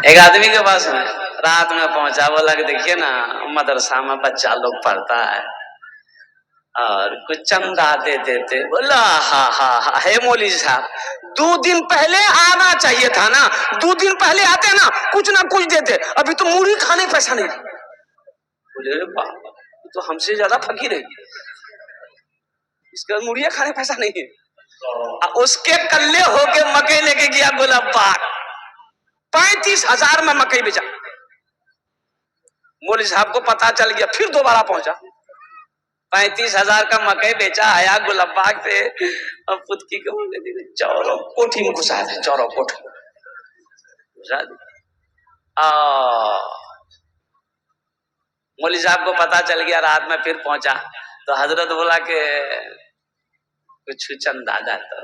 ایک آدمی کے پاس میں رات میں پہنچا، بولا کہ دیکھیے نا مدرسہ میں بچہ لوگ پڑھتا ہے اور کچھ چندہ دے دیتے. بولا ہاں ہاں ہاں ہے مولوی صاحب، 2 دن پہلے آنا چاہیے تھا نا، 2 دن پہلے آتے نا کچھ نہ کچھ دیتے، ابھی تو موڑی کھانے پیسہ نہیں. بولے باپ تو ہم سے زیادہ فقیر ہے، اس کا موڑیاں کھانے پیسہ نہیں ہے. اس کے کلے ہو کے مکئی لے کے گیا گلاب باغ، 35,000 میں مکئی بیچا. مولوی صاحب کو پتا چل گیا، پھر دوبارہ پہنچا، 35,000 کا مکئی بیچا. آیا گلاب باغ سے اب پتکی کو چورو کوٹھی میں گھسا تھا، چورو کوٹھی گھسا دی. مولوی صاحب کو پتا چل گیا، رات میں پھر پہنچا تو حضرت بولا کہ کچھ چندہ جاتا.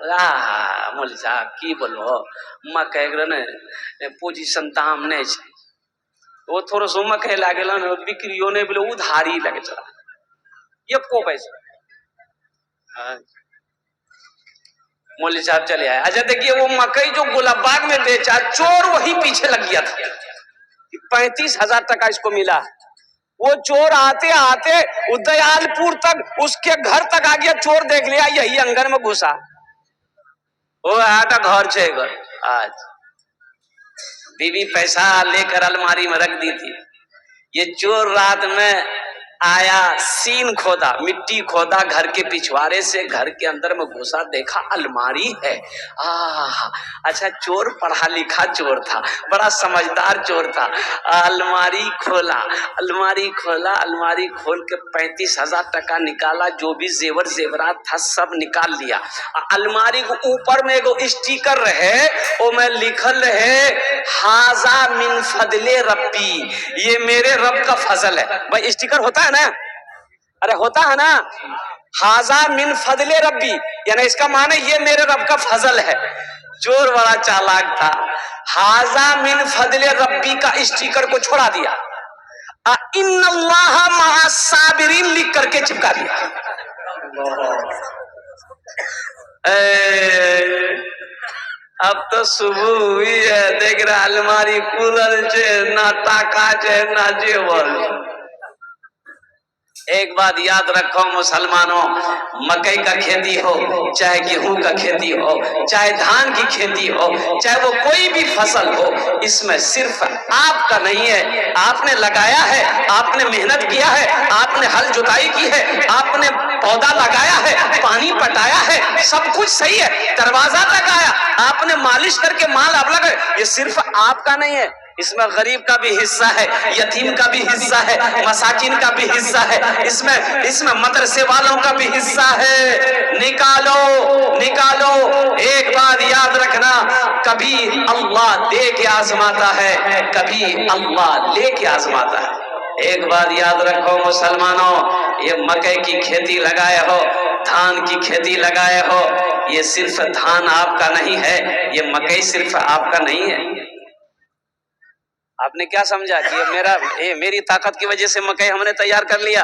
مولوی صاحب کی بولو مکئی نے پوزیشن تام نہیں ہے، وہ تھوڑا سو مکئی لگے نا بکریوں نے بولے ادھاری لگے چلا یہ کو پیسہ. مولوی صاحب چلے آئے. اچھا دیکھیے وہ مکئی جو گلاب باغ میں بیچا، چور وہی پیچھے لگ گیا تھا، 35,000 ٹکا اس کو ملا. وہ چور آتے آتے دیال پور تک اس کے گھر تک آ گیا، چور دیکھ لیا یہی انگن میں گھسا. وہ آتا گھر چھے گھر. آج بیوی پیسہ لے کر الماری میں رکھ دی تھی، یہ چور رات میں آیا، سین کھودا، مٹی کھودا گھر کے پچھوارے سے، گھر کے اندر میں گھسا، دیکھا الماری ہے. اچھا چور پڑھا لکھا چور تھا، بڑا سمجھدار چور تھا. الماری کھولا، الماری کھولا، الماری کھول کے 35,000 ٹکا نکالا، جو بھی زیور زیورات تھا سب نکال لیا. الماری کو اوپر میں ایک اسٹیکر رہے، وہ میں لکھل رہے ہاذا من فضل ربی، یہ میرے رب کا فضل ہے. بھائی اسٹیکر ہوتا ہے نا، ارے ہوتا ہے نا، ہاذا من فضل ربی یعنی اس کا معنی یہ میرے رب کا فضل ہے. چور بڑا چالاک تھا، ہاذا من فضل ربی کا اسٹیکر کو چھوڑا دیا، ان اللہ مع الصابرین لکھ کر کے چپکا دیا. اب تو صبح ہوئی ہے، دیکھ رہا الماری کولر چھے نہ ٹاکا چھے نہ جیور. ایک بات یاد رکھو مسلمانوں، مکئی کا کھیتی ہو، چاہے گیہوں کا کھیتی ہو، چاہے دھان کی کھیتی ہو، چاہے وہ کوئی بھی فصل ہو، اس میں صرف آپ کا نہیں ہے. آپ نے لگایا ہے، آپ نے محنت کیا ہے، آپ نے ہل جتائی کی ہے، آپ نے پودا لگایا ہے، پانی پٹایا ہے، سب کچھ صحیح ہے، دروازہ لگایا، آپ نے مالش کر کے مال اب لگائے، یہ صرف آپ کا نہیں ہے، اس میں غریب کا بھی حصہ ہے، یتیم کا بھی حصہ ہے، مساکین کا بھی حصہ ہے، اس میں مدرسے والوں کا بھی حصہ ہے. نکالو نکالو. ایک بات یاد رکھنا، کبھی اللہ دے کے آزماتا ہے، کبھی اللہ لے کے آزماتا ہے. ایک بات یاد رکھو مسلمانوں، یہ مکئی کی کھیتی لگائے ہو، دھان کی کھیتی لگائے ہو، یہ صرف دھان آپ کا نہیں ہے، یہ مکئی صرف آپ کا نہیں ہے. آپ نے کیا سمجھا کہ میری طاقت کی وجہ سے مکئی ہم نے تیار کر لیا،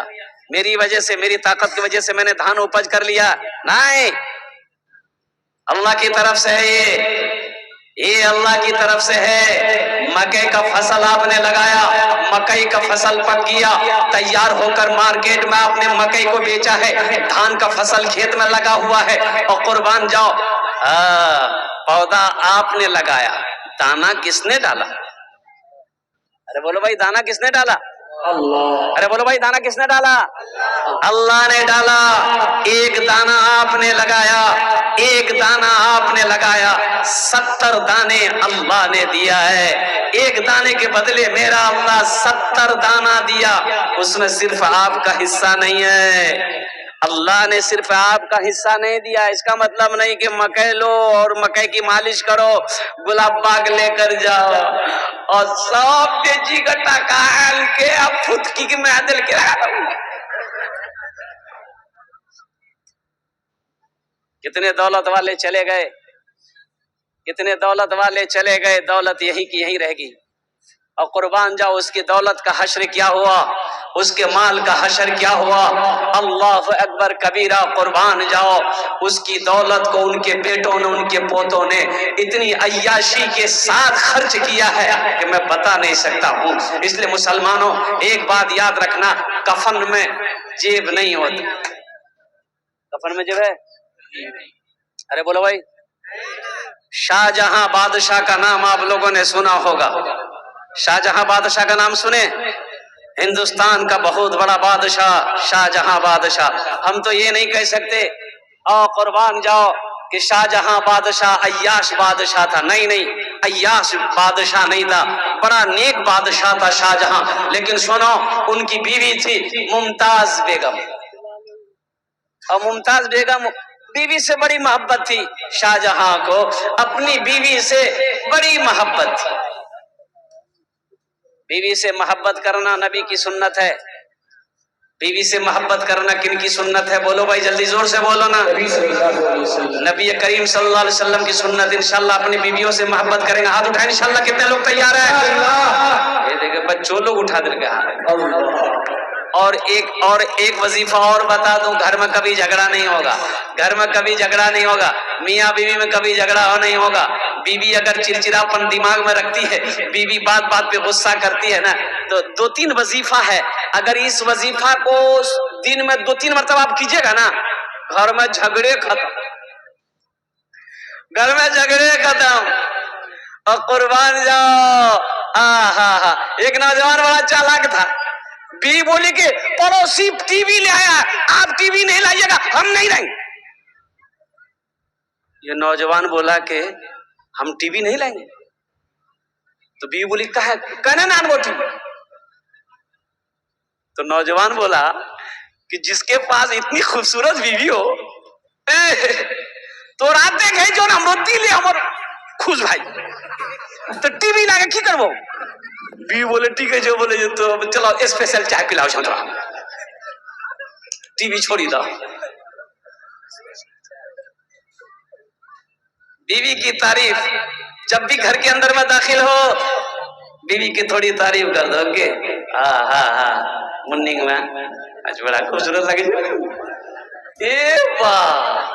میری وجہ سے، میری طاقت کی وجہ سے میں نے دھان اپج کر لیا؟ نہیں، اللہ کی طرف سے ہے، یہ اللہ کی طرف سے ہے. مکئی کا فصل آپ نے لگایا، مکئی کا فصل پک گیا، تیار ہو کر مارکیٹ میں آپ نے مکئی کو بیچا ہے، دھان کا فصل کھیت میں لگا ہوا ہے، اور قربان جاؤ پودا آپ نے لگایا، دانا کس نے ڈالا؟ ارے بولو بھائی دانا کس نے ڈالا؟ اللہ. ارے بولو بھائی دانا کس نے ڈالا؟ اللہ نے ڈالا. ایک دانا آپ نے لگایا، ایک دانا آپ نے لگایا، 70 دانے اللہ نے دیا ہے. ایک دانے کے بدلے میرا اللہ 70 دانا دیا. اس میں صرف آپ کا حصہ نہیں ہے، اللہ نے صرف آپ کا حصہ نہیں دیا. اس کا مطلب نہیں کہ مکئی لو اور مکئی کی مالش کرو، گلاب باغ لے کر جاؤ اور سب بیچی گٹا کال کے اب پھتکی کی معدل کے کتنے دولت والے چلے گئے، کتنے دولت والے چلے گئے، دولت یہی کی یہی رہ گئی. اور قربان جاؤ اس کی دولت کا حشر کیا ہوا؟ اس کے مال کا حشر کیا ہوا؟ اللہ اکبر کبیرہ، قربان جاؤ، اس کی دولت کو ان کے بیٹوں نے، ان کے پوتوں نے اتنی عیاشی کے ساتھ خرچ کیا ہے کہ میں بتا نہیں سکتا ہوں۔ اس لیے مسلمانوں ایک بات یاد رکھنا، کفن میں جیب نہیں ہوتی۔ کفن میں جیب ہے؟ ارے بولو بھائی۔ شاہ جہاں بادشاہ کا نام آپ لوگوں نے سنا ہوگا، شاہ جہاں بادشاہ کا نام سنے؟ ہندوستان کا بہت بڑا بادشاہ شاہ جہاں بادشاہ۔ ہم تو یہ نہیں کہہ سکتے او قربان جاؤ کہ شاہ جہاں بادشاہ عیاش بادشاہ تھا، نہیں نہیں، عیاش بادشاہ نہیں تھا، بڑا نیک بادشاہ تھا شاہ جہاں۔ لیکن سنو، ان کی بیوی تھی ممتاز بیگم، اور ممتاز بیگم بیوی سے بڑی محبت تھی، شاہ جہاں کو اپنی بیوی سے بڑی محبت تھی۔ بیوی سے محبت کرنا نبی کی سنت ہے۔ بیوی سے محبت کرنا کن کی سنت ہے؟ بولو بھائی، جلدی زور سے بولو نا۔ نبی کریم صلی اللہ علیہ وسلم کی سنت۔ انشاءاللہ اپنی بیویوں سے محبت کریں گے، ہاتھ اٹھائیں انشاءاللہ۔ کتنے لوگ تیار ہیں؟ یہ دیکھیں بچوں لوگ اٹھا دل کے ہاتھ۔ اور ایک وظیفہ اور بتا دوں، گھر میں کبھی جھگڑا نہیں ہوگا، گھر میں کبھی جھگڑا نہیں ہوگا، میاں بیوی میں کبھی جھگڑا نہیں ہوگا۔ بیوی اگر چڑچڑاپن دماغ میں رکھتی ہے، بیوی بات بات پہ غصہ کرتی ہے نا، تو 2-3 وظیفہ ہے، اگر اس وظیفہ کو دن میں 2-3 مرتبہ آپ کیجئے گا نا، گھر میں جھگڑے ختم، گھر میں جھگڑے ختم۔ اور قربان جاؤ، ایک نوجوان بڑا چالاک تھا، بیوی بولی کہ پڑوسی ٹی وی لے آیا، آپ ٹی وی نہیں لائیے گا، ہم نہیں لائیں گے۔ یہ نوجوان بولا کہ ہم ٹی وی نہیں لائیں گے، تو بیوی بولی کہنا نان وہ ٹی وی۔ تو نوجوان بولا کہ جس کے پاس اتنی خوبصورت بیوی ہو تو رات دیکھ گئی جو ہم دل ہمر خوش بھائی، تو ٹی وی لگا کی کرو؟ بیوی بولے ٹھیک ہے جو بولے تو چلو اسپیشل چائے پلاؤ چھوڑا، ٹی وی چھوڑی دو۔ بیوی کی تعریف جب بھی گھر کے اندر میں داخل ہو، بیوی کی تھوڑی تعریف کر دو کہ مننگ میں آج بڑا خوبصورت لگے۔ اے واہ،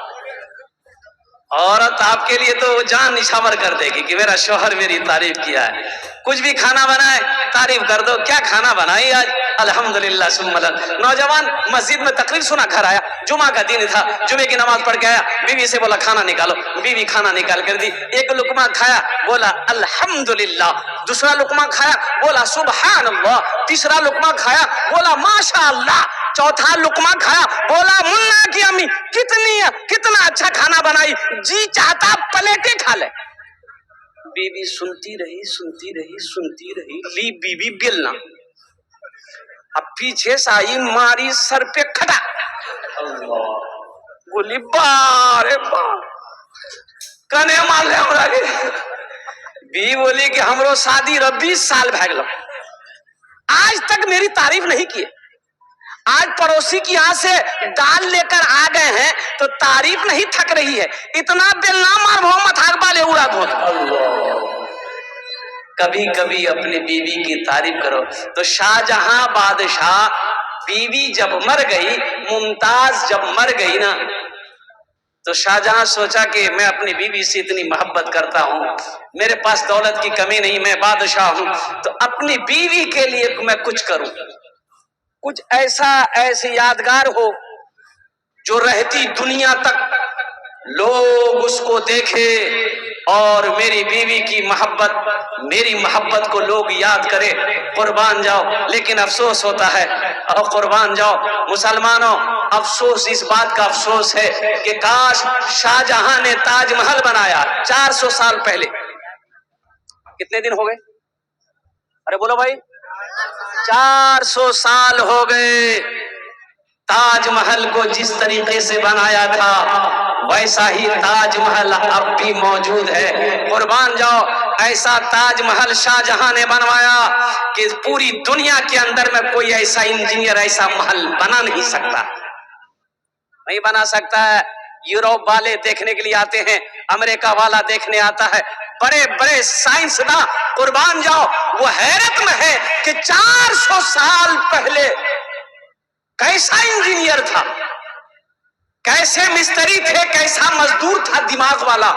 عورت آپ کے لیے تو جان نشاور کر دے گی کہ میرا شوہر میری تعریف کیا ہے۔ کچھ بھی کھانا بنائے تعریف کر دو، کیا کھانا بنائی آج؟ الحمدللہ ثم الحمد۔ نوجوان مسجد میں تقریر سنا، گھر آیا، جمعہ کا دن تھا، جمعے کی نماز پڑھ کے آیا، بیوی سے بولا کھانا نکالو، بیوی کھانا نکال کر دی، ایک لقمہ کھایا بولا الحمدللہ، دوسرا لقمہ کھایا بولا سبحان اللہ، تیسرا لقمہ کھایا بولا ماشاء اللہ، چوتھا لقمہ کھایا بولا منا کی امی کتنا اچھا کھانا بنائی، جی چاہتا پلیٹیں کھا لے۔ بیوی سنتی رہی، لی بیوی بیلنا، اب پیچھے سے آئی ماری سر پہ کھٹا، بولی بارے بار کنے مار لے ہمارا کے۔ بیوی بولی کہ ہمرو شادی 20 سال بھاگ لو، آج تک میری تعریف نہیں کی، آج پڑوسی کی یہاں سے دال لے کر آ گئے ہیں تو تعریف نہیں تھک رہی ہے، اتنا بیلنا مار محمد حق بالے اڑا دو۔ کبھی کبھی اپنی بیوی کی تعریف کرو۔ تو شاہ جہاں بادشاہ بیوی جب مر گئی، ممتاز جب مر گئی نا، تو شاہ جہاں سوچا کہ میں اپنی بیوی سے اتنی محبت کرتا ہوں، میرے پاس دولت کی کمی نہیں، میں بادشاہ ہوں، تو اپنی بیوی کے لیے میں کچھ کروں، کچھ ایسی یادگار ہو جو رہتی دنیا تک لوگ اس کو دیکھے اور میری بیوی کی محبت، میری محبت کو لوگ یاد کرے۔ قربان جاؤ، لیکن افسوس ہوتا ہے، اور قربان جاؤ مسلمانوں، افسوس اس بات کا افسوس ہے کہ کاش شاہ جہاں نے تاج محل بنایا 400 سال پہلے۔ کتنے دن ہو گئے؟ ارے بولو بھائی، 400 سال ہو گئے۔ تاج محل کو جس طریقے سے بنایا تھا ویسا ہی تاج محل اب بھی موجود ہے۔ قربان جاؤ، ایسا تاج محل شاہ جہاں نے بنوایا کہ پوری دنیا کے اندر میں کوئی ایسا انجینئر ایسا محل بنا نہیں سکتا، نہیں بنا سکتا ہے۔ یوروپ والے دیکھنے کے لیے آتے ہیں، امریکہ والا دیکھنے آتا ہے، بڑے بڑے سائنسداں قربان جاؤ وہ حیرت میں ہے کہ 400 سال پہلے کیسا انجینئر تھا، کیسے مستری تھے، کیسا مزدور تھا دماغ والا.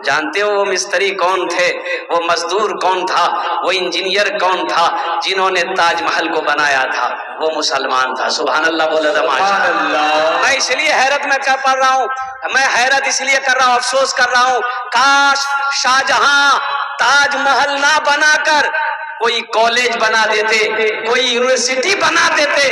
جانتے ہو وہ مستری کون تھے، وہ مزدور کون تھا، وہ انجینئر کون تھا؟ جنہوں نے تاج محل کو بنایا تھا وہ مسلمان تھا. سبحان اللہ بولے تو ماشاء اللہ. میں اس لیے حیرت میں کیا پڑھ رہا ہوں، میں حیرت اس لیے کر رہا ہوں، افسوس کر رہا ہوں، کاش شاہجہاں تاج محل نہ بنا کر کوئی کالج بنا دیتے، کوئی یونیورسٹی بنا دیتے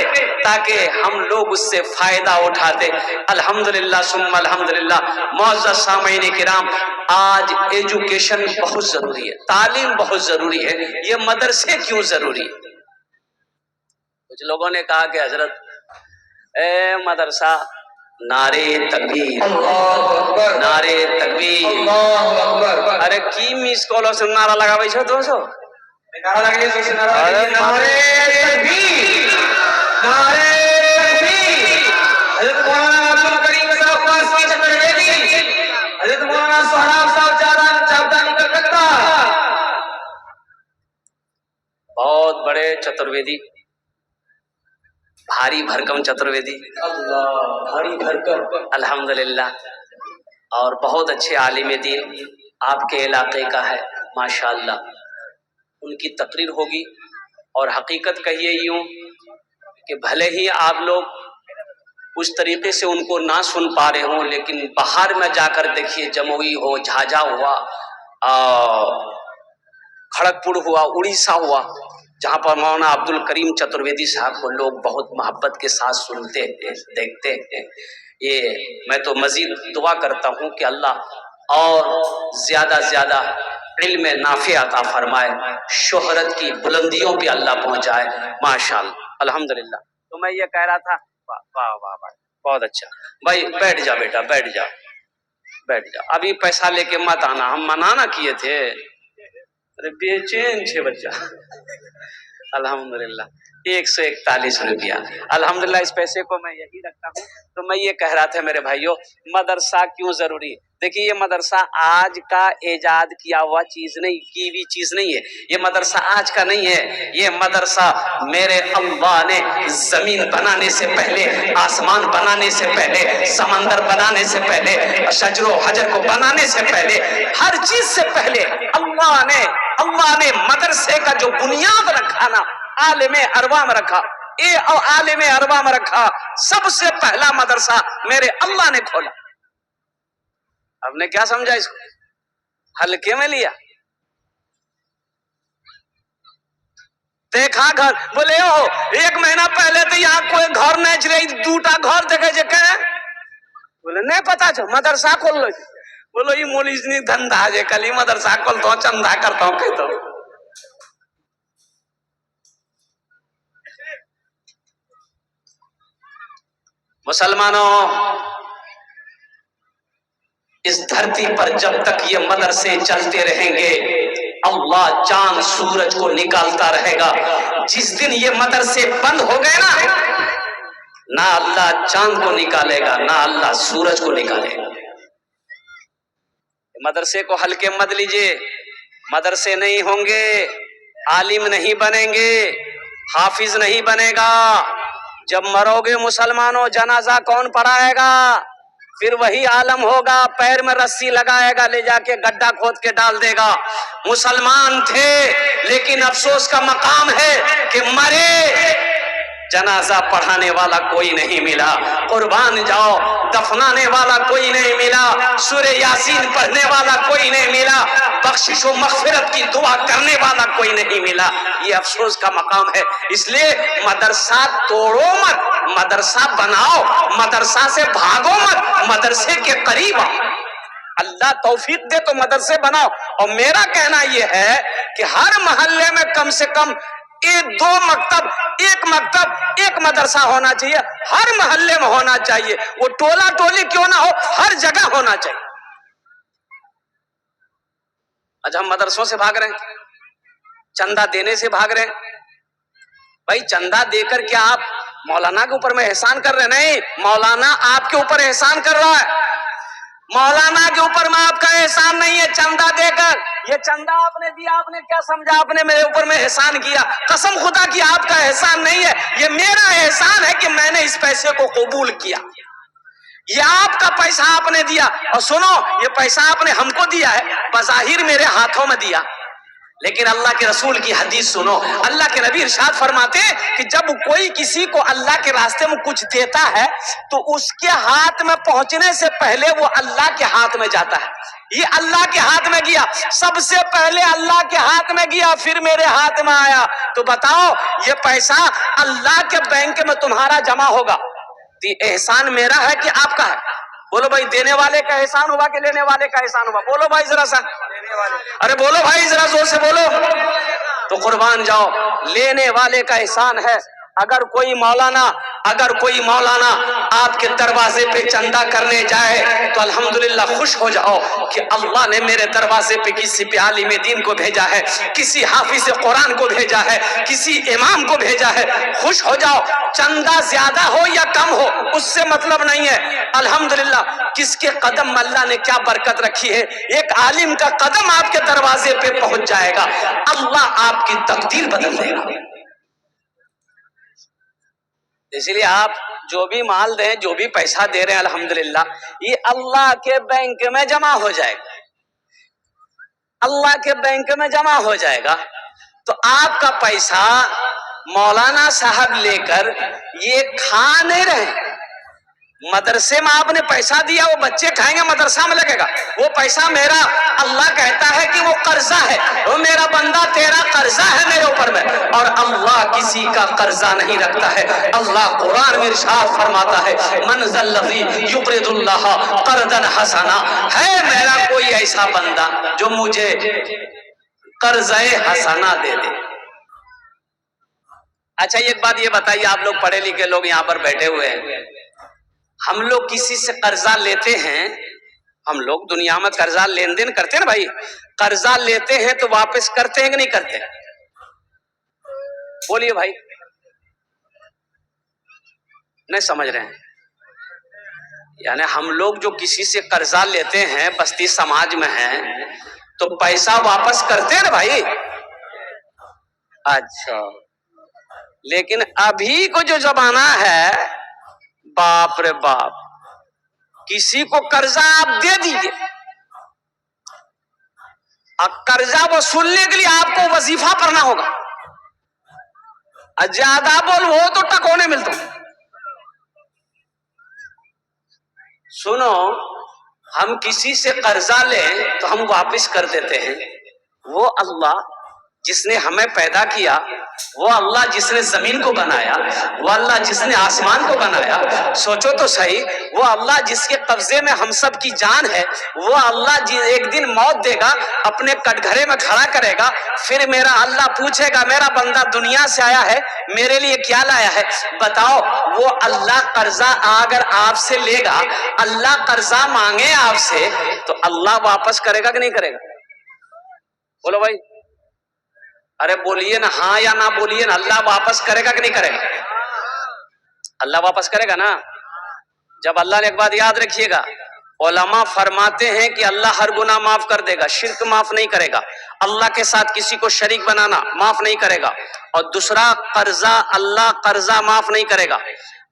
تاکہ ہم لوگ اس سے فائدہ اٹھاتے. الحمدللہ ثم الحمدللہ. معزز سامعین کرام، آج ایجوکیشن بہت ضروری ہے، تعلیم بہت ضروری ہے. یہ مدرسے کیوں ضروری ہے؟ کچھ لوگوں نے کہا کہ حضرت اے مدرسہ، نعرے تکبیر، نعرے تکبیر. ارے کی میس کالو سے نعرہ لگاوے چھو دوستو؟ نعرہ لگے سے نعرہ تکبیر، نعرے تکبیر. حضرت مولانا عبدال کریم صاحب قاسمی چترویدی، حضرت مولانا سہراب صاحب چاودانی کلکتہ، بہت بڑے چترویدی، بھاری بھرکم چترویدی، بھاری بھرکم الحمدللہ، اور بہت اچھے عالم دین آپ کے علاقے کا ہے ماشاءاللہ. ان کی تقریر ہوگی اور حقیقت کہیے یوں کہ بھلے ہی آپ لوگ اس طریقے سے ان کو نہ سن پا رہے ہوں، لیکن باہر میں جا کر دیکھیے، جموئی ہو، جھاجھا ہوا، کھڑگپور ہوا، اڑیسہ ہوا، جہاں پر مولانا عبد الکریم چترویدی صاحب کو لوگ بہت محبت کے ساتھ سنتے ہیں، دیکھتے ہیں. یہ میں تو مزید دعا کرتا ہوں کہ اللہ اور زیادہ زیادہ علم نافع عطا فرمائے، شہرت کی بلندیوں پہ اللہ پہنچائے ماشاءاللہ الحمدللہ. تو میں یہ کہہ رہا تھا، واہ واہ واہ واہ، بہت اچھا. بھائی بیٹھ جا بیٹا، بیٹھ جا بیٹھ جا. ابھی پیسہ لے کے مت آنا، ہم منع نہ کیے تھے. ارے بے چین چھ بچہ. الحمدللہ 141 روپیہ الحمدللہ. اس پیسے کو میں یہی رکھتا ہوں. تو میں یہ کہہ رہا تھا میرے بھائیوں، مدرسہ کیوں ضروری ہے؟ دیکھیے یہ مدرسہ آج کا ایجاد کیا ہوا چیز نہیں، کی بھی چیز نہیں ہے. یہ مدرسہ آج کا نہیں ہے. یہ مدرسہ میرے اللہ نے زمین بنانے سے پہلے، آسمان بنانے سے پہلے، سمندر بنانے سے پہلے، شجر و حجر کو بنانے سے پہلے، ہر چیز سے پہلے اللہ نے مدرسے کا جو بنیاد رکھا نا، عالم اروا میں رکھا. عالم اروا میں رکھا. سب سے پہلا مدرسہ میرے اللہ نے کھولا. آپ نے کیا سمجھا اس کو؟ ہلکے میں لیا؟ دیکھا گھر بولے ہو 1 مہینہ پہلے تو یہاں کوئی گھر نہیں چلے، 2ٹا گھر دیکھے جے کہ بولے نہیں پتا چھو مدرسہ کھول لو. بولو یہ مولی اتنی دھندا جے کلی مدرسہ کھولتا ہوں، چندہ کرتا ہوں کہتا ہوں. مسلمانوں، اس دھرتی پر جب تک یہ مدرسے چلتے رہیں گے اللہ چاند سورج کو نکالتا رہے گا. جس دن یہ مدرسے بند ہو گئے نا، نہ اللہ چاند کو نکالے گا نہ اللہ سورج کو نکالے گا. مدرسے کو ہلکے مت لیجیے. مدرسے نہیں ہوں گے، عالم نہیں بنیں گے، حافظ نہیں بنے گا. جب مرو گے مسلمانوں، جنازہ کون پڑھائے گا؟ پھر وہی عالم ہوگا، پیر میں رسی لگائے گا، لے جا کے گڈھا کھود کے ڈال دے گا. مسلمان تھے لیکن افسوس کا مقام ہے کہ مرے، جنازہ پڑھانے والا کوئی نہیں ملا، قربان جاؤ دفنانے والا کوئی نہیں ملا، سورہ یاسین پڑھنے والا کوئی نہیں ملا، بخشش و مغفرت کی دعا کرنے والا کوئی نہیں ملا. یہ افسوس کا مقام ہے. اس لیے مدرسہ توڑو مت، مدرسہ بناؤ. مدرسہ سے بھاگو مت، مدرسے کے قریب آؤ. اللہ توفیق دے تو مدرسے بناؤ. اور میرا کہنا یہ ہے کہ ہر محلے میں کم سے کم 2 مکتب، 1 مکتب، 1 مدرسہ ہونا چاہیے. ہر محلے میں ہونا چاہیے. وہ ٹولا ٹولی کیوں نہ ہو، ہر جگہ ہونا چاہیے. آج ہم مدرسوں سے بھاگ رہے ہیں، چندہ دینے سے بھاگ رہے ہیں. بھائی چندہ دے کر کیا آپ مولانا کے اوپر میں احسان کر رہے ہیں؟ نہیں، مولانا آپ کے اوپر احسان کر رہا ہے. مولانا کے اوپر میں آپ کا احسان نہیں ہے چندہ دے کر. یہ چندہ آپ نے دیا، آپ نے کیا سمجھا آپ نے میرے اوپر میں احسان کیا؟ قسم خدا کی آپ کا احسان نہیں ہے، یہ میرا احسان ہے کہ میں نے اس پیسے کو قبول کیا۔ یہ آپ کا پیسہ آپ نے دیا، اور سنو یہ پیسہ آپ نے ہم کو دیا ہے، بظاہر میرے ہاتھوں میں دیا، لیکن اللہ کے رسول کی حدیث سنو، اللہ کے نبی ارشاد فرماتے ہیں کہ جب کوئی کسی کو اللہ کے راستے میں کچھ دیتا ہے تو اس کے ہاتھ میں پہنچنے سے پہلے وہ اللہ کے ہاتھ میں جاتا ہے۔ یہ اللہ کے ہاتھ میں گیا، سب سے پہلے اللہ کے ہاتھ میں گیا، پھر میرے ہاتھ میں آیا۔ تو بتاؤ یہ پیسہ اللہ کے بینک میں تمہارا جمع ہوگا، احسان میرا ہے کہ آپ کا ہے؟ بولو بھائی، دینے والے کا احسان ہوا کہ لینے والے کا احسان ہوا؟ بولو بھائی ذرا سا، ارے بولو بھائی ذرا زور سے بولو۔ تو قربان جاؤ، لینے والے کا احسان ہے۔ اگر کوئی مولانا آپ کے دروازے پہ چندہ کرنے جائے تو الحمدللہ خوش ہو جاؤ کہ اللہ نے میرے دروازے پہ کسی عالم دین کو بھیجا ہے، کسی حافظ قرآن کو بھیجا ہے، کسی امام کو بھیجا ہے۔ خوش ہو جاؤ، چندہ زیادہ ہو یا کم ہو اس سے مطلب نہیں ہے، الحمدللہ کس کے قدم اللہ نے کیا برکت رکھی ہے۔ ایک عالم کا قدم آپ کے دروازے پہ پہنچ جائے گا، اللہ آپ کی تقدیر بدل دے گا۔ اس لیے آپ جو بھی مال دیں، جو بھی پیسہ دے رہے ہیں، الحمدللہ یہ اللہ کے بینک میں جمع ہو جائے گا، اللہ کے بینک میں جمع ہو جائے گا۔ تو آپ کا پیسہ مولانا صاحب لے کر یہ کھا نہیں رہے، مدرسے میں آپ نے پیسہ دیا، وہ بچے کھائیں گے، مدرسہ میں لگے گا، وہ پیسہ میرا، اللہ کہتا ہے کہ وہ قرضہ ہے، وہ میرا بندہ تیرا قرضہ ہے میرے اوپر میں، اور اللہ کسی کا قرضہ نہیں رکھتا ہے۔ اللہ قرآن میں ارشاد فرماتا ہے من ذا الذی یقرض اللہ قرضا حسنا، ہے میرا کوئی ایسا بندہ جو مجھے قرض حسنا دے دے۔ اچھا ایک بات یہ بتائیے، آپ لوگ پڑھے لکھے لوگ یہاں پر بیٹھے ہوئے ہیں، ہم لوگ کسی سے قرضہ لیتے ہیں، ہم لوگ دنیا میں قرضہ لین دین کرتے ہیں نا بھائی، قرضہ لیتے ہیں تو واپس کرتے ہیں کہ نہیں کرتے؟ بولیے بھائی، نہیں سمجھ رہے ہیں؟ یعنی ہم لوگ جو کسی سے قرضہ لیتے ہیں، بستی سماج میں ہیں، تو پیسہ واپس کرتے ہیں نا بھائی؟ اچھا، لیکن ابھی کو جو زمانہ ہے، باپ رے باپ، کسی کو قرضہ آپ دے دیجئے، اب قرضہ وصولنے کے لیے آپ کو وظیفہ پڑھنا ہوگا، زیادہ بول وہ تو ٹکونے ملتا۔ سنو، ہم کسی سے قرضہ لیں تو ہم واپس کر دیتے ہیں، وہ اللہ جس نے ہمیں پیدا کیا، وہ اللہ جس نے زمین کو بنایا، وہ اللہ جس نے آسمان کو بنایا، سوچو تو صحیح، وہ اللہ جس کے قبضے میں ہم سب کی جان ہے، وہ اللہ ایک دن موت دے گا، اپنے کٹگھرے میں کھڑا کرے گا، پھر میرا اللہ پوچھے گا میرا بندہ دنیا سے آیا ہے، میرے لیے کیا لایا ہے؟ بتاؤ، وہ اللہ قرضہ اگر آپ سے لے گا، اللہ قرضہ مانگے آپ سے، تو اللہ واپس کرے گا کہ نہیں کرے گا؟ بولو بھائی، ارے بولیے نا، ہاں یا نہ بولیے نا، اللہ واپس کرے گا کہ نہیں کرے گا؟ اللہ واپس کرے گا نا۔ جب اللہ نے ایک بات یاد رکھیے گا، علماء فرماتے ہیں کہ اللہ ہر گناہ معاف کر دے گا، شرک معاف نہیں کرے گا، اللہ کے ساتھ کسی کو شریک بنانا معاف نہیں کرے گا، اور دوسرا قرضہ، اللہ قرضہ معاف نہیں کرے گا،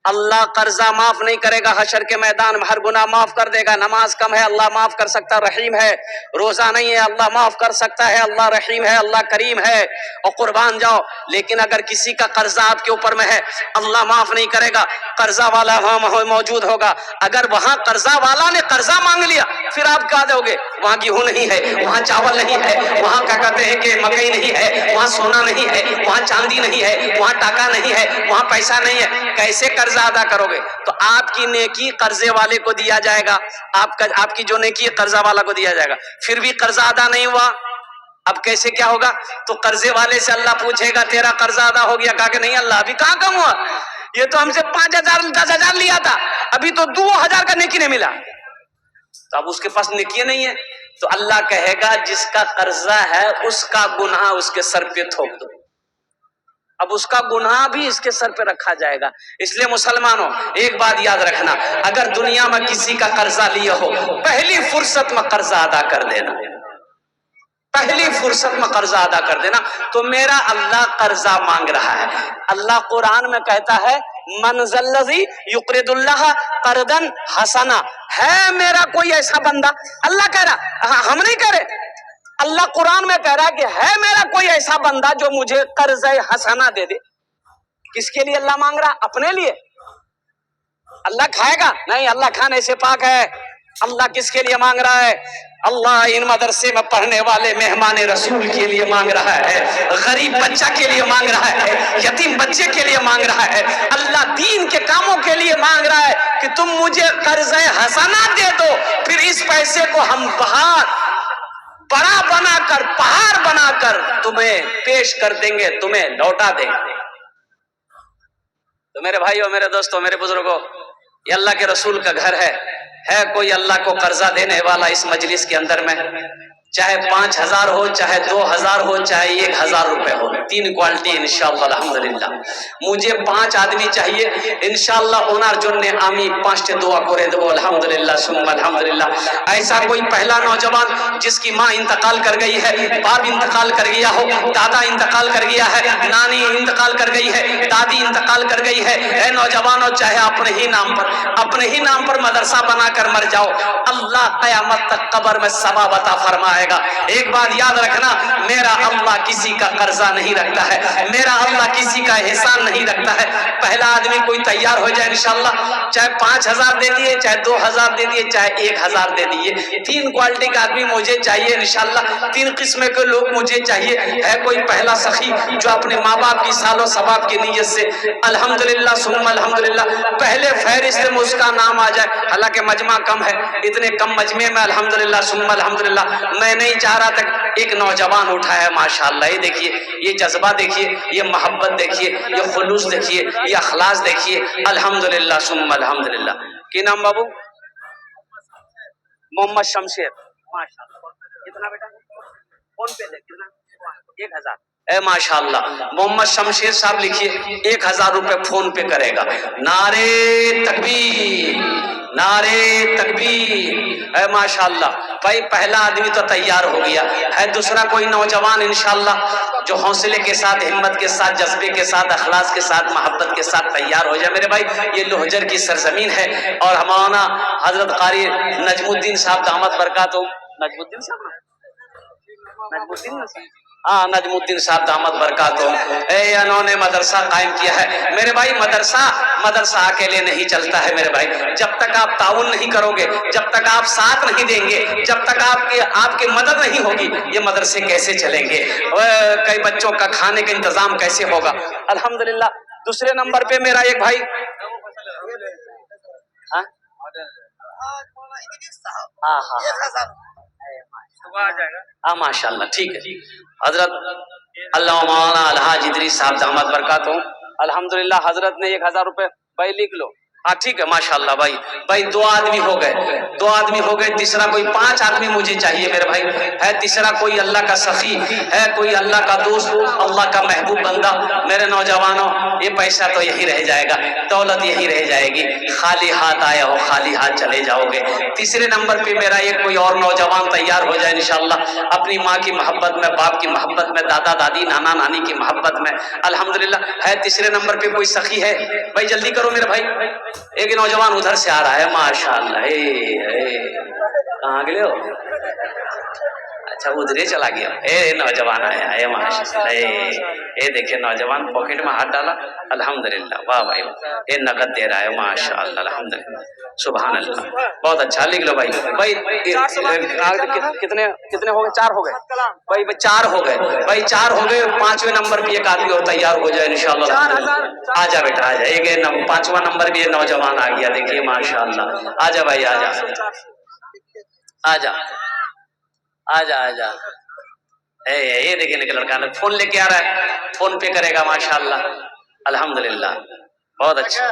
اللہ قرضہ معاف نہیں کرے گا، حشر کے میدان میں ہر گناہ معاف کر دے گا۔ نماز کم ہے، اللہ معاف کر سکتا، رحیم ہے۔ روزہ نہیں ہے، اللہ معاف کر سکتا ہے، اللہ رحیم ہے، اللہ کریم ہے۔ اور قربان جاؤ، لیکن اگر کسی کا قرضہ آپ کے اوپر میں ہے، اللہ معاف نہیں کرے گا، قرضہ والا وہاں موجود ہوگا، اگر وہاں قرضہ والا نے قرضہ مانگ لیا، پھر آپ کیا دو گے؟ وہاں گیہوں نہیں ہے، وہاں چاول نہیں ہے، وہاں کیا کہتے ہیں کہ مکئی نہیں ہے، وہاں سونا نہیں ہے، وہاں چاندی نہیں ہے، وہاں ٹاکا نہیں ہے، وہاں پیسہ نہیں ہے، کیسے قرضہ ادا کرو گے؟ تو آپ کی نیکی قرضے والے کو دیا جائے گا، آپ کی جو نیکی قرضہ والا کو دیا جائے گا، پھر بھی قرضہ ادا نہیں ہوا، اب کیسے کیا ہوگا؟ تو قرضے والے سے اللہ پوچھے گا تیرا قرضہ ادا ہو گیا؟ کہا کہ نہیں اللہ، ابھی کہاں کم ہوا، یہ تو ہم سے 5,000 10,000 لیا تھا، ابھی تو 2,000 کا نیکی نہیں ملا، تو اب اس کے پاس نیکی نہیں ہے، تو اللہ کہے گا جس کا قرضہ ہے اس کا گناہ اس کے سر پہ تھوپ دو، اب اس کا گناہ بھی اس کے سر پہ رکھا جائے گا۔ اس لیے مسلمانوں ایک بات یاد رکھنا، اگر دنیا میں کسی کا قرضہ لیا ہو، پہلی فرصت میں قرضہ ادا کر دینا، پہلی فرصت میں قرضہ ادا کر دینا. تو میرا اللہ قرضہ مانگ رہا ہے. اللہ قرآن میں کہتا ہے من ذا الذی یقرض اللہ قرضا حسنا. ہے میرا کوئی ایسا بندہ, اللہ کہہ رہا, ہم نہیں کہہ رہے, اللہ قرآن میں کہہ رہا کہ ہے میرا کوئی ایسا بندہ جو مجھے قرض حسنا دے دے. کس کے لیے اللہ مانگ رہا؟ اپنے لیے. اللہ کھائے گا نہیں, اللہ کھانے سے پاک ہے. اللہ کس کے لیے مانگ رہا ہے؟ اللہ ان مدرسے میں پڑھنے والے مہمان رسول کے لیے مانگ رہا ہے, غریب بچہ کے لیے مانگ رہا ہے, یتیم بچے کے لیے مانگ رہا ہے. اللہ دین کے کاموں کے لیے مانگ رہا ہے کہ تم مجھے قرض حسنہ دے دو, پھر اس پیسے کو ہم بڑا بنا کر, پہاڑ بنا کر تمہیں پیش کر دیں گے, تمہیں لوٹا دیں گے. تو میرے بھائیوں, میرے دوستوں, میرے بزرگوں, یہ اللہ کے رسول کا گھر ہے کوئی اللہ کو قرضہ دینے والا اس مجلس کے اندر میں؟ چاہے 5,000 ہو, چاہے 2,000 ہو, چاہے 1,000 روپے ہو, 3 کوالٹی انشاءاللہ. الحمدللہ مجھے 5 آدمی چاہیے انشاءاللہ. ওনার জন্য আমি 5টি দোয়া করে দেব. الحمدللہ ثم الحمدللہ. ایسا کوئی پہلا نوجوان جس کی ماں انتقال کر گئی ہے, باپ انتقال کر گیا ہو, دادا انتقال کر گیا ہے, نانی انتقال کر گئی ہے, دادی انتقال کر گئی ہے, اے نوجوانوں چاہے اپنے ہی نام پر مدرسہ بنا کر مر جاؤ, اللہ قیامت تک قبر میں ثواب عطا فرمائے گا. ایک بات یاد رکھنا, میرا اللہ کسی کا قرضہ نہیں رکھتا ہے, میرا اللہ کسی کا احسان نہیں رکھتا ہے. پہلا آدمی کوئی تیار ہو جائے انشاءاللہ, چاہے 5,000 دے دیے, چاہے 2,000 دے دیے, چاہے 1,000 دے دیے. 3 کوالٹی کا آدمی مجھے چاہیے انشاءاللہ. 3 قسم کے لوگ مجھے چاہیے. ہے کوئی پہلا سخی جو اپنے ماں باپ کی سال و ثواب کی نیت سے الحمدللہ ثم الحمدللہ پہلے فہرست میں اس کا نام آ جائے. حالانکہ مجمع کم ہے, اتنے کم مجمع میں الحمدللہ ثم الحمدللہ میں نہیں چاہ رہا تھا. ایک نوجوان اٹھا ہے ماشاءاللہ. یہ دیکھیے, یہ جذبہ دیکھیے, یہ محبت دیکھیے, یہ خلوص دیکھیے, یہ اخلاص دیکھیے. الحمدللہ ثم الحمدللہ. کی نام بابو؟ محمد شمشیر. ماشاءاللہ. کتنا بیٹا؟ فون پہ دے کتنا؟ 1,000. اے ماشاءاللہ محمد شمشیر صاحب لکھیے 1,000 روپے فون پہ کرے گا. نعرے تکبیر, نعرے تکبیر. اے ماشاءاللہ بھائی پہلا آدمی تو تیار ہو گیا ہے. دوسرا کوئی نوجوان انشاءاللہ جو حوصلے کے ساتھ, ہمت کے ساتھ, جذبے کے ساتھ, اخلاص کے ساتھ, محبت کے ساتھ تیار ہو جائے. میرے بھائی یہ لوہجر کی سرزمین ہے اور ہمارا حضرت قاری نجم الدین صاحب دامت برکاتہم, نجم الدین صاحب, نجم الدین, ہاں نجم الدین صاحب دامت برکاتہم, انہوں نے مدرسہ قائم کیا ہے. میرے بھائی مدرسہ اکیلے نہیں چلتا ہے. میرے بھائی جب تک آپ تعاون نہیں کرو گے, جب تک آپ ساتھ نہیں دیں گے, جب تک آپ کی مدد نہیں ہوگی, یہ مدرسے کیسے چلیں گے؟ کئی بچوں کا کھانے کا انتظام کیسے ہوگا؟ الحمدللہ. دوسرے نمبر پہ میرا ایک بھائی, ہاں ماشاء اللہ ٹھیک ہے. حضرت اللہ مولانا الحاج ادریس صاحب دامت برکاتہم الحمدللہ حضرت نے 1,000 روپے بھائی لکھ لو. ہاں ٹھیک ہے ماشاءاللہ. بھائی 2 آدمی ہو گئے. تیسرا کوئی 5 آدمی مجھے چاہیے میرے بھائی. ہے تیسرا کوئی اللہ کا سخی, ہے کوئی اللہ کا دوست, اللہ کا محبوب بندہ. میرے نوجوانوں یہ پیسہ تو یہی رہ جائے گا, دولت یہی رہ جائے گی. خالی ہاتھ آیا ہو خالی ہاتھ چلے جاؤ گے. تیسرے نمبر پہ میرا ایک کوئی اور نوجوان تیار ہو جائے انشاءاللہ, اپنی ماں کی محبت میں, باپ کی محبت میں, دادا دادی نانا نانی کی محبت میں الحمدللہ. ہے تیسرے نمبر پہ کوئی سخی ہے بھائی, جلدی کرو میرے بھائی. ایک نوجوان ادھر سے آ رہا ہے ماشاءاللہ. کہاں گئے ہو؟ اچھا ادھر چلا گیا. نوجوان آیا ہے ماشاءاللہ. دیکھیں نوجوان پاکٹ میں ہاتھ ڈالا الحمدللہ. واہ بھائی یہ نقد دے رہا ہے ماشاءاللہ. الحمدللہ سبحان اللہ. بہت اچھا. لکھ لو بھائی. کتنے ہو گئے؟ 4 ہو گئے بھائی. 4 ہو گئے بھائی. 4 ہو گئے. 5ویں نمبر پہ ایک آدمی اور تیار ہو جائے انشاءاللہ. آ جا بیٹا آ جا. ایک 5واں نمبر بھی یہ نوجوان آ گیا. دیکھیے ماشاءاللہ. آ جا بھائی آ جا آ جا آ جا آ جا. یہ دیکھیں کہ لڑکا فون لے کے آ رہا ہے, فون پے کرے گا ماشاءاللہ. الحمدللہ بہت اچھا.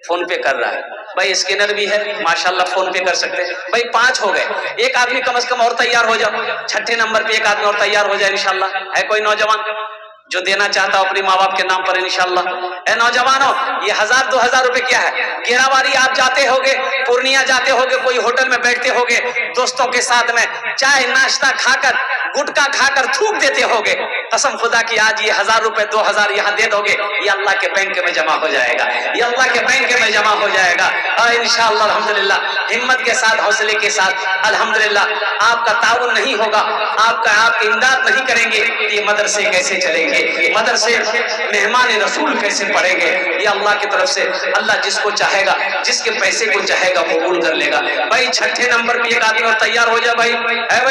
فون پے کر رہا ہے بھائی. اسکینر بھی ہے ماشاءاللہ, فون پے کر سکتے ہیں بھائی. 5 ہو گئے. ایک آدمی کم از کم اور تیار ہو جاؤ. 6ٹھے نمبر پہ ایک آدمی اور تیار ہو جائے انشاءاللہ. ہے کوئی نوجوان جو دینا چاہتا ہو اپنی ماں باپ کے نام پر انشاءاللہ؟ اے نوجوانوں، یہ 1000-2000 روپے کیا ہے؟ گیراواری آپ جاتے ہوگے، پورنیہ جاتے ہوگے، کوئی ہوٹل میں بیٹھتے ہوگے، دوستوں کے ساتھ میں چائے ناشتہ کھا کر، گٹکا کھا کر تھوک دیتے ہوگے، قسم خدا کی آج یہ 1000 روپے 2000 یہاں دے دو گے، یہ اللہ کے بینک میں جمع ہو جائے گا، یہ اللہ کے بینک میں جمع ہو جائے گا، اور انشاءاللہ الحمدللہ ہمت کے ساتھ، حوصلے کے ساتھ الحمدللہ آپ کا تعاون نہیں ہوگا، آپ کی امداد نہیں کریں گے، یہ مدرسے کیسے چلیں گے، مدرسے مہمان رسول کیسے پڑھیں گے؟ یہ اللہ کی طرف سے، اللہ جس کو چاہے گا، جس کے پیسے کو چاہے گا قبول کر لے گا۔ بھائی چھٹے نمبر پہ ایک آدمی اور تیار ہو جائے بھائی، اے بھائی